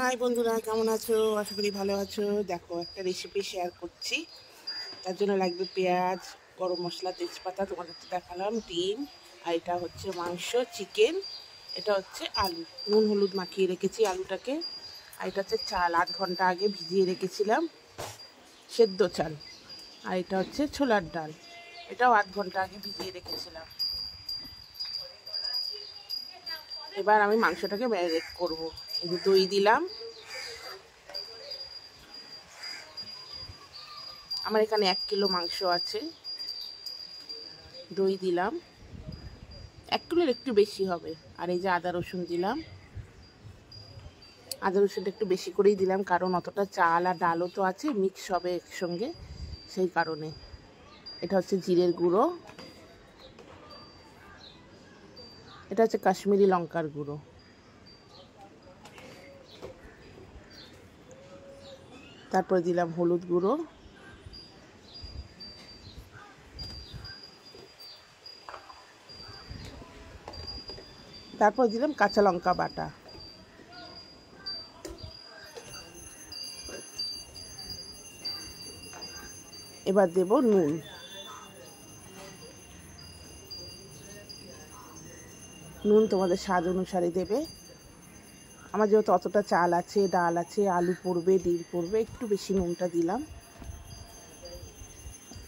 High বন্ধুরা, কেমন আছো? আশা করি ভালো আছো। দেখো, একটা রেসিপি শেয়ার করছি। তার জন্য লাগবে পেঁয়াজ, গরম মশলা, তেজপাতা, তোমাদের তো দেখালাম, ডিম, আর এটা হচ্ছে মাংস, চিকেন, এটা হচ্ছে আলু। নুন হলুদ মাখিয়ে রেখেছি আলুটাকে। আর এটা হচ্ছে চাল, 8 ঘন্টা আগে ভিজিয়ে রেখেছিলাম, সেদ্ধ চাল। আর এটা হচ্ছে ছোলার ডাল, এটাও 8 ঘন্টা আগে ভিজিয়ে রেখেছিলাম। এবার আমি মাংসটাকে ম্যারিনেট করব। এই যে দই দিলাম, আমার এখানে 1 কিলো মাংস আছে। দই দিলাম, 1 কিলোর একটু বেশি হবে। আর এই যে আদা রসুন দিলাম, আদা রসুনটা একটু বেশি করেই দিলাম, কারণ অতটা চাল আর ডালও তো আছে, মিক্স হবে একসঙ্গে, সেই কারণে। এটা হচ্ছে জিরের গুঁড়ো, এটা হচ্ছে কাশ্মীরি লঙ্কার গুঁড়ো, তারপরে দিলাম হলুদ গুঁড়ো, তারপর দিলাম কাঁচা লঙ্কা বাটা, এবার দেব নুন। নুন তোমাদের স্বাদ অনুসারে দেবে। আমার যেহেতু অতটা চাল আছে, ডাল আছে, আলু পড়বে, ডিম পড়বে, একটু বেশি নুনটা দিলাম।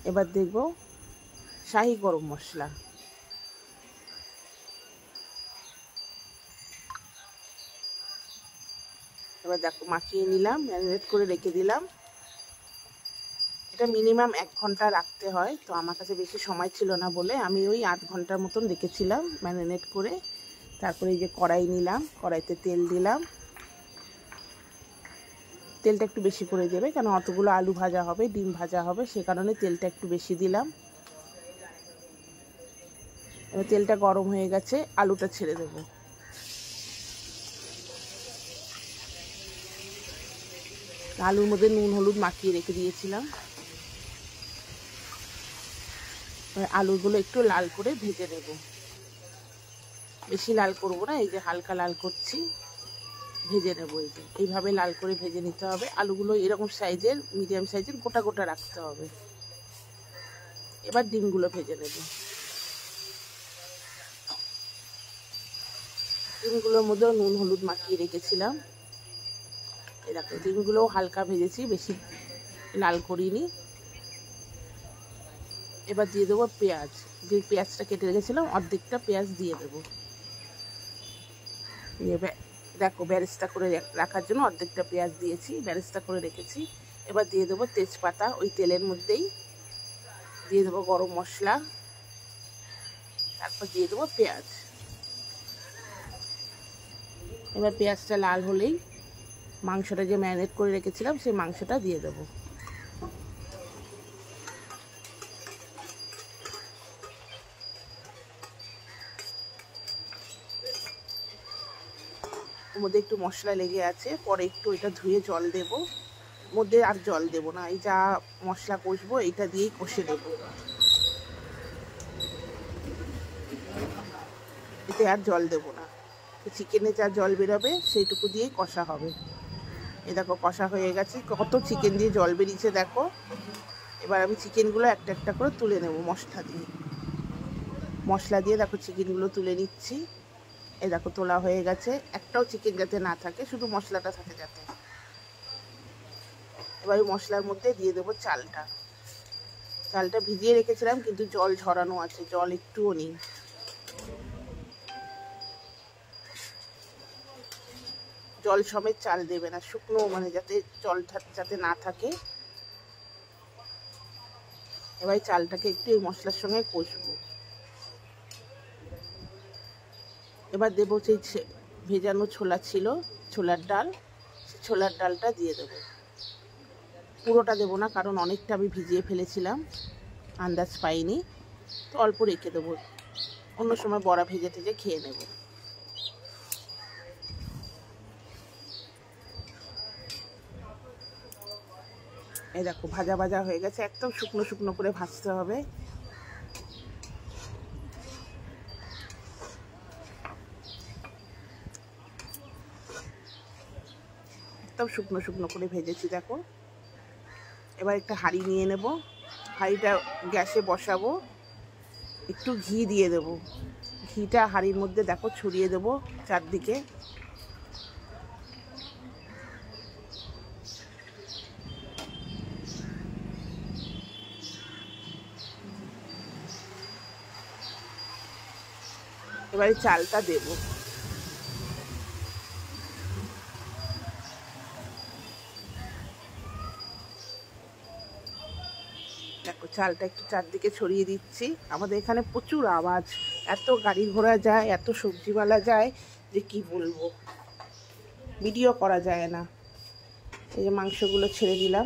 এবার দেব শাহি গরম মশলা, এবার দেখো মাখিয়ে নিলাম, ম্যারিনেট করে রেখে দিলাম। এটা মিনিমাম 1 ঘন্টা রাখতে হয়, তো আমার কাছে বেশি সময় ছিল না বলে আমি ওই 8 ঘন্টার মতন রেখেছিলাম ম্যারিনেট করে। তারপরে এই যে কড়াই নিলাম, কড়াইতে তেল দিলাম। তেলটা একটু বেশি করে দেবে, কেন অতগুলো আলু ভাজা হবে, ডিম ভাজা হবে, সে কারণে তেলটা একটু বেশি দিলাম। এবার তেলটা গরম হয়ে গেছে, আলুটা ছেড়ে দেব। আলুর মধ্যে নুন হলুদ মাখিয়ে রেখে দিয়েছিলাম। আলুগুলো একটু লাল করে ভেজে নেব, বেশি লাল করবো না, এই যে হালকা লাল করছি, ভেজে নেবো। এই যে এইভাবে লাল করে ভেজে নিতে হবে। আলুগুলো এরকম সাইজের, মিডিয়াম সাইজের গোটা গোটা রাখতে হবে। এবার ডিমগুলো ভেজে নেব। ডিমগুলোর মধ্যেও নুন হলুদ মাখিয়ে রেখেছিলাম। এই দেখো, ডিমগুলোও হালকা ভেজেছি, বেশি লাল করিনি। এবার দিয়ে দেবো পেঁয়াজ, যে পেঁয়াজটা কেটে রেখেছিলাম অর্ধেকটা পেঁয়াজ দিয়ে দেবো। দেখো, বেরেস্তা করে রাখার জন্য অর্ধেকটা পেঁয়াজ দিয়েছি, বেরেস্তা করে রেখেছি। এবার দিয়ে দেবো তেজপাতা, ওই তেলের মধ্যেই দিয়ে দেবো গরম মশলা, তারপর দিয়ে দেবো পেঁয়াজ। এবার পেঁয়াজটা লাল হলেই মাংসটা যে ম্যারিনেট করে রেখেছিলাম সেই মাংসটা দিয়ে দেবো। ওর মধ্যে একটু মশলা লেগে আছে, পরে একটু এটা ধুয়ে জল দেব। মধ্যে আর জল দেব না, এই যা মশলা কষবো এইটা দিয়েই কষে দেব, এতে আর জল দেব না। চিকেনে যা জল বেরোবে সেইটুকু দিয়েই কষা হবে। এই দেখো কষা হয়ে গেছে, কত চিকেন দিয়ে জল বেরিয়েছে দেখো। এবার আমি চিকেনগুলো একটা একটা করে তুলে নেব মশলা দিয়ে দেখো চিকেনগুলো তুলে নিচ্ছি। এই দেখো তোলা হয়ে গেছে, একটাও চিকেন যাতে না থাকে, শুধু মশলাটা থাকে যাতে। এবার মশলার মধ্যে দিয়ে দেবো চালটা ভিজিয়ে রেখেছিলাম, কিন্তু জল ঝরানো আছে, জল একটুও নেই। জল সমেত চাল দেবে না, শুকনো, মানে যাতে জলটা যাতে না থাকে। এবার চালটাকে একটু এই মশলার সঙ্গে কষবো। এবার দেবো সেই ভেজানো ছোলা ছিল, ছোলার ডাল, সেই ছোলার ডালটা দিয়ে দেবো। পুরোটা দেবো না, কারণ অনেকটা আমি ভিজিয়ে ফেলেছিলাম, আন্দাজ পাইনি, তো অল্প রেখে দেবো, অন্য সময় বড়া ভেজে টেজে খেয়ে নেব। এই দেখো ভাজা ভাজা হয়ে গেছে, একদম শুকনো শুকনো করে ভাজতে হবে। একদম শুকনো শুকনো করে ভেজেছি দেখো। এবার একটা হাঁড়ি নিয়ে নেব, হাঁড়িটা গ্যাসে বসাবো, একটু ঘি দিয়ে দেব, ঘিটা হাঁড়ির মধ্যে দেখো ছড়িয়ে দেব চারদিকে। এবারে চালটা দেব, দেখো চালটা একটু চারদিকে ছড়িয়ে দিচ্ছি। আমাদের এখানে প্রচুর আওয়াজ, এত গাড়ি ঘোড়া যায়, এত সবজিওয়ালা যায় যে কি বলবো, ভিডিও করা যায় না। এই যে মাংসগুলো ছেড়ে দিলাম,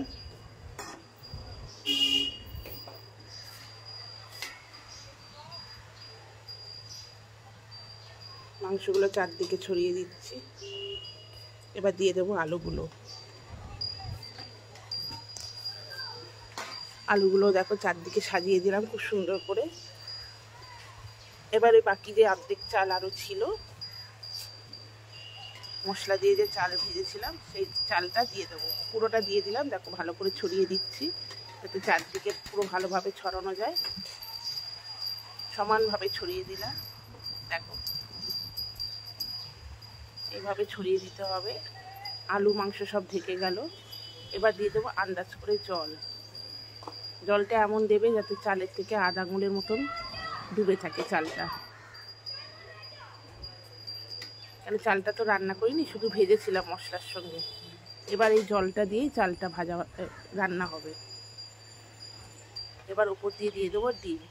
মাংসগুলো চারদিকে ছড়িয়ে দিচ্ছি। এবার দিয়ে দেবো আলুগুলো, আলুগুলো দেখো চারদিকে সাজিয়ে দিলাম খুব সুন্দর করে। এবারে বাকি যে অর্ধেক চাল আরও ছিল, মশলা দিয়ে যে চাল ভেজেছিলাম সেই চালটা দিয়ে দেবো, পুরোটা দিয়ে দিলাম। দেখো ভালো করে ছড়িয়ে দিচ্ছি যাতে চারদিকে পুরো ভালোভাবে ছড়ানো যায়, সমানভাবে ছড়িয়ে দিলাম। দেখো এইভাবে ছড়িয়ে দিতে হবে, আলু মাংস সব ঢেকে গেল। এবার দিয়ে দেবো আন্দাজ করে জল, জলটা এমন দেবে যাতে চালের থেকে আধ আঙুলের মতন ডুবে থাকে চালটা, কারণ চালটা তো রান্না করিনি, শুধু ভেজেছিলাম মশলার সঙ্গে। এবার এই জলটা দিয়েই চালটা ভাজা রান্না হবে। এবার উপর দিয়ে দিয়ে দেবো ডিম,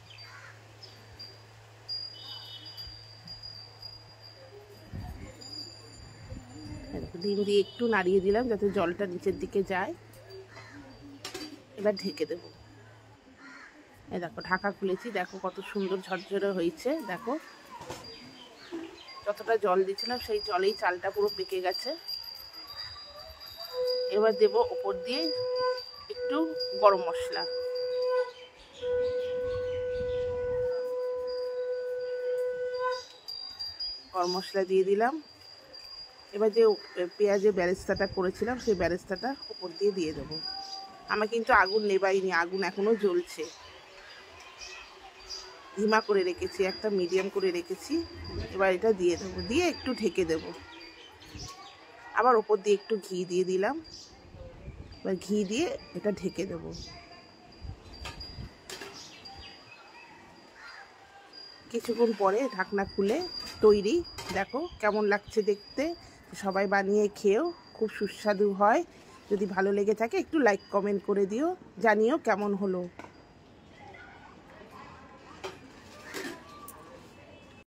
ডিম দিয়ে একটু নাড়িয়ে দিলাম যাতে জলটা নিচের দিকে যায়। এবার ঢেকে দেবো। এই দেখো ঢাকা খুলেছি, দেখো কত সুন্দর ঝরঝরে হয়েছে। দেখো যতটা জল দিয়েছিলাম সেই জলেই চালটা পুরো পেকে গেছে। এবার দেবো ওপর দিয়ে একটু গরম মশলা, গরম মশলা দিয়ে দিলাম। এবার যে পেঁয়াজের বেরেস্তাটা করেছিলাম সেই বেরেস্তাটা উপর দিয়ে দেবো। আমি কিন্তু আগুন নেবাইনি, আগুন এখনো জ্বলছে, ধিমা করে রেখেছি, একটা মিডিয়াম করে রেখেছি। এবার এটা দিয়ে দেবো, দিয়ে একটু ঢেকে দেবো। আবার ওপর দিয়ে একটু ঘি দিয়ে দিলাম, এবার ঘি দিয়ে এটা ঢেকে দেবো। কিছুক্ষণ পরে ঢাকনা খুলে তৈরি। দেখো কেমন লাগছে দেখতে, সবাই বানিয়ে খেয়েও, খুব সুস্বাদু হয়। যদি ভালো লেগে থাকে একটু লাইক কমেন্ট করে দিও, জানিও কেমন হলো।